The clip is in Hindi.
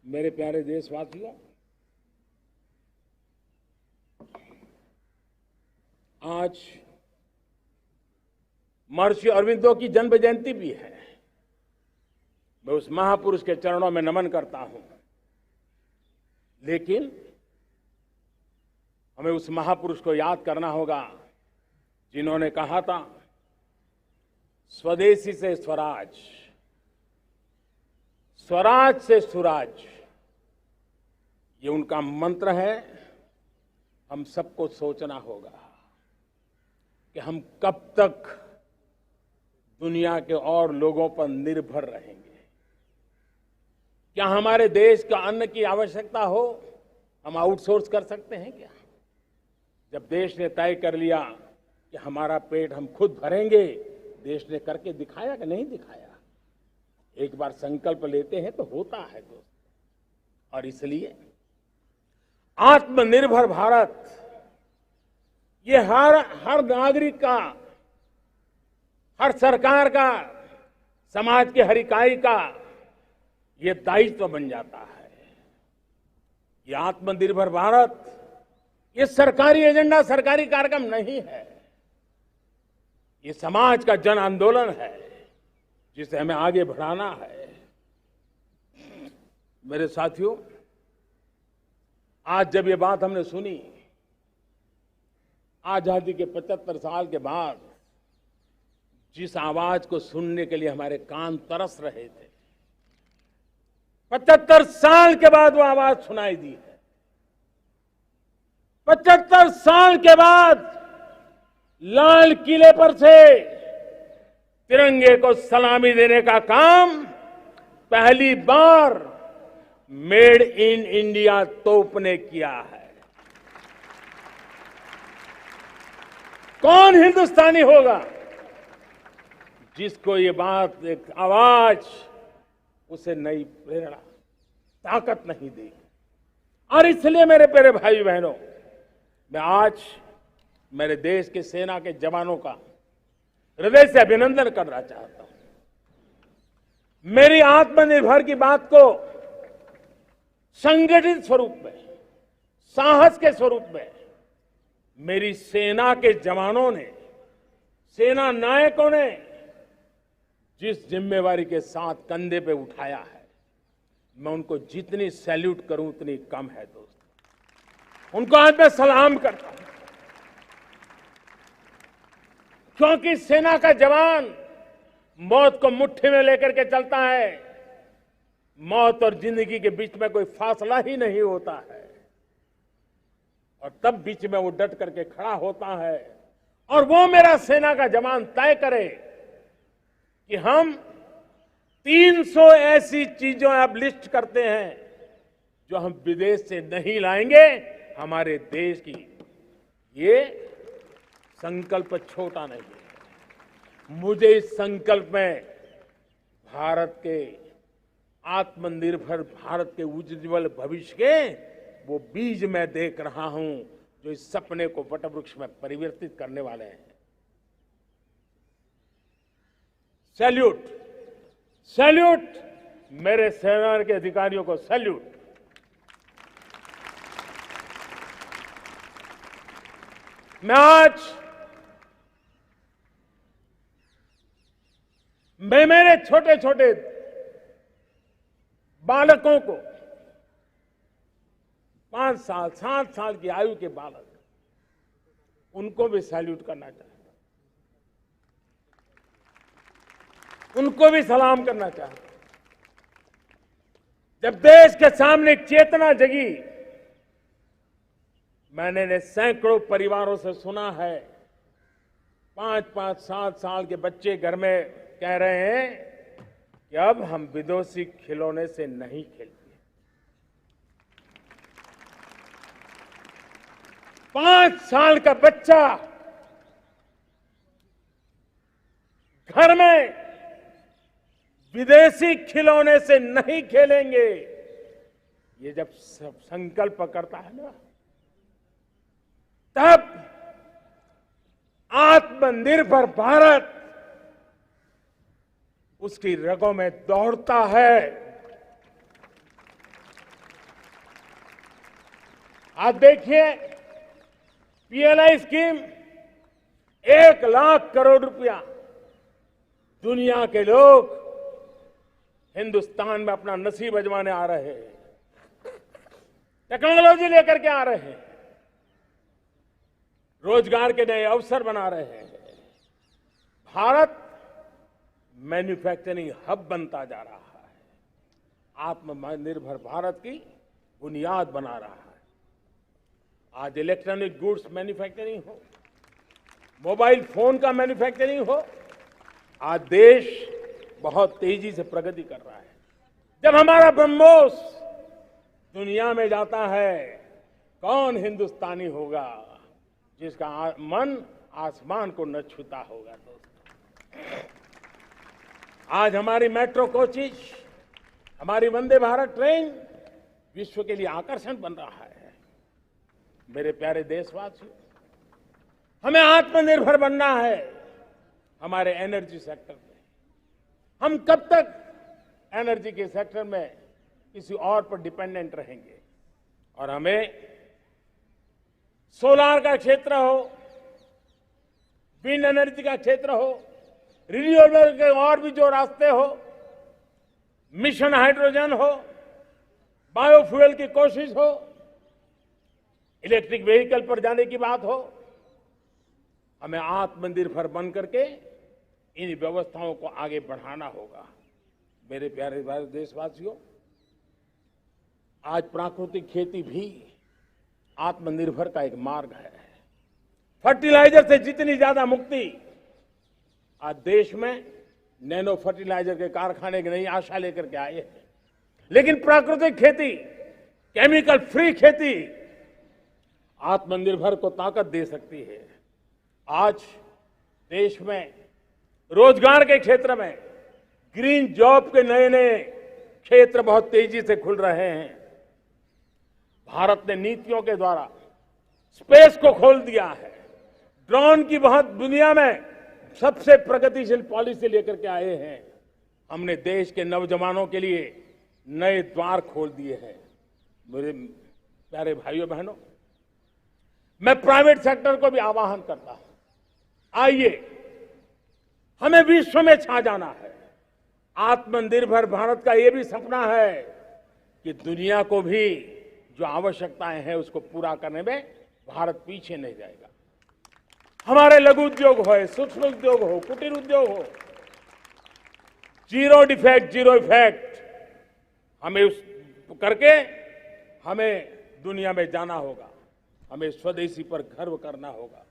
मेरे प्यारे देशवासियों, आज महर्षि अरविंदो की जन्म जयंती भी है। मैं उस महापुरुष के चरणों में नमन करता हूं, लेकिन हमें उस महापुरुष को याद करना होगा जिन्होंने कहा था, स्वदेशी से स्वराज, स्वराज से सुराज। ये उनका मंत्र है। हम सबको सोचना होगा कि हम कब तक दुनिया के और लोगों पर निर्भर रहेंगे। क्या हमारे देश का अन्न की आवश्यकता हो, हम आउटसोर्स कर सकते हैं क्या? जब देश ने तय कर लिया कि हमारा पेट हम खुद भरेंगे, देश ने करके दिखाया कि नहीं दिखाया? एक बार संकल्प लेते हैं तो होता है दोस्त। और इसलिए आत्मनिर्भर भारत, ये हर नागरिक का, हर सरकार का, समाज के हर इकाई का ये दायित्व बन जाता है। ये आत्मनिर्भर भारत, ये सरकारी एजेंडा, सरकारी कार्यक्रम नहीं है। ये समाज का जन आंदोलन है जिसे हमें आगे बढ़ाना है। मेरे साथियों, आज जब ये बात हमने सुनी, आजादी के 75 साल के बाद जिस आवाज को सुनने के लिए हमारे कान तरस रहे थे, 75 साल के बाद वो आवाज सुनाई दी है। 75 साल के बाद लाल किले पर से तिरंगे को सलामी देने का काम पहली बार मेड इन इंडिया तोप ने किया है। कौन हिंदुस्तानी होगा जिसको ये बात, एक आवाज उसे नई प्रेरणा, ताकत नहीं देगी? और इसलिए मेरे प्यारे भाई बहनों, मैं आज मेरे देश के सेना के जवानों का हृदय से अभिनंदन करना चाहता हूं। मेरी आत्मनिर्भर की बात को संगठित स्वरूप में, साहस के स्वरूप में मेरी सेना के जवानों ने, सेना नायकों ने जिस जिम्मेवारी के साथ कंधे पे उठाया है, मैं उनको जितनी सैल्यूट करूं उतनी कम है दोस्त। उनको आज मैं सलाम करता हूं, क्योंकि सेना का जवान मौत को मुट्ठी में लेकर के चलता है। मौत और जिंदगी के बीच में कोई फासला ही नहीं होता है, और तब बीच में वो डट करके खड़ा होता है। और वो मेरा सेना का जवान तय करे कि हम 300 ऐसी चीजों आप लिस्ट करते हैं जो हम विदेश से नहीं लाएंगे हमारे देश की। ये संकल्प छोटा नहीं है। मुझे इस संकल्प में भारत के आत्मनिर्भर भारत के उज्जवल भविष्य के वो बीज मैं देख रहा हूं, जो इस सपने को वटवृक्ष में परिवर्तित करने वाले हैं। सैल्यूट, सैल्यूट मेरे सेना के अधिकारियों को, सैल्यूट। मैं आज मेरे छोटे छोटे बालकों को, 5 साल 7 साल की आयु के बालक, उनको भी सैल्यूट करना चाहता हूं, उनको भी सलाम करना चाहता हूं। जब देश के सामने चेतना जगी, मैंने सैकड़ों परिवारों से सुना है, 5-5, 7 साल के बच्चे घर में कह रहे हैं कि अब हम विदेशी खिलौने से नहीं खेलते। 5 साल का बच्चा घर में विदेशी खिलौने से नहीं खेलेंगे, ये जब संकल्प करता है ना, तब आत्मनिर्भर भारत उसकी रगों में दौड़ता है। आज देखिए, पीएलआई स्कीम 1 लाख करोड़ रुपया दुनिया के लोग हिंदुस्तान में अपना नसीब आजमाने आ रहे हैं, टेक्नोलॉजी लेकर के आ रहे हैं, रोजगार के नए अवसर बना रहे हैं। भारत मैन्युफैक्चरिंग हब बनता जा रहा है, आत्मनिर्भर भारत की बुनियाद बना रहा है। आज इलेक्ट्रॉनिक गुड्स मैन्युफैक्चरिंग हो, मोबाइल फोन का मैन्युफैक्चरिंग हो, आज देश बहुत तेजी से प्रगति कर रहा है। जब हमारा ब्रह्मोस दुनिया में जाता है, कौन हिंदुस्तानी होगा जिसका मन आसमान को न छूता होगा। दोस्तों, आज हमारी मेट्रो कोचेज, हमारी वंदे भारत ट्रेन विश्व के लिए आकर्षण बन रहा है। मेरे प्यारे देशवासियों, हमें आत्मनिर्भर बनना है हमारे एनर्जी सेक्टर में। हम कब तक एनर्जी के सेक्टर में किसी और पर डिपेंडेंट रहेंगे? और हमें सोलार का क्षेत्र हो, विंड एनर्जी का क्षेत्र हो, रिन्यूएबल के और भी जो रास्ते हो, मिशन हाइड्रोजन हो, बायोफ्यूल की कोशिश हो, इलेक्ट्रिक व्हीकल पर जाने की बात हो, हमें आत्मनिर्भर बन करके इन व्यवस्थाओं को आगे बढ़ाना होगा। मेरे प्यारे देशवासियों, आज प्राकृतिक खेती भी आत्मनिर्भर का एक मार्ग है। फर्टिलाइजर से जितनी ज्यादा मुक्ति, आज देश में नैनो फर्टिलाइजर के कारखाने की नई आशा लेकर के आए हैं। लेकिन प्राकृतिक खेती, केमिकल फ्री खेती आत्मनिर्भर को ताकत दे सकती है। आज देश में रोजगार के क्षेत्र में ग्रीन जॉब के नए नए क्षेत्र बहुत तेजी से खुल रहे हैं। भारत ने नीतियों के द्वारा स्पेस को खोल दिया है। ड्रोन की बहुत दुनिया में सबसे प्रगतिशील पॉलिसी लेकर के आए हैं। हमने देश के नौजवानों के लिए नए द्वार खोल दिए हैं। मेरे प्यारे भाइयों बहनों, मैं प्राइवेट सेक्टर को भी आह्वान करता हूं, आइए हमें विश्व में छा जाना है। आत्मनिर्भर भारत का यह भी सपना है कि दुनिया को भी जो आवश्यकताएं हैं उसको पूरा करने में भारत पीछे नहीं जाएगा। हमारे लघु उद्योग हो, सूक्ष्म उद्योग हो, कुटीर उद्योग हो, जीरो डिफेक्ट जीरो इफेक्ट हमें उस करके हमें दुनिया में जाना होगा। हमें स्वदेशी पर गर्व करना होगा।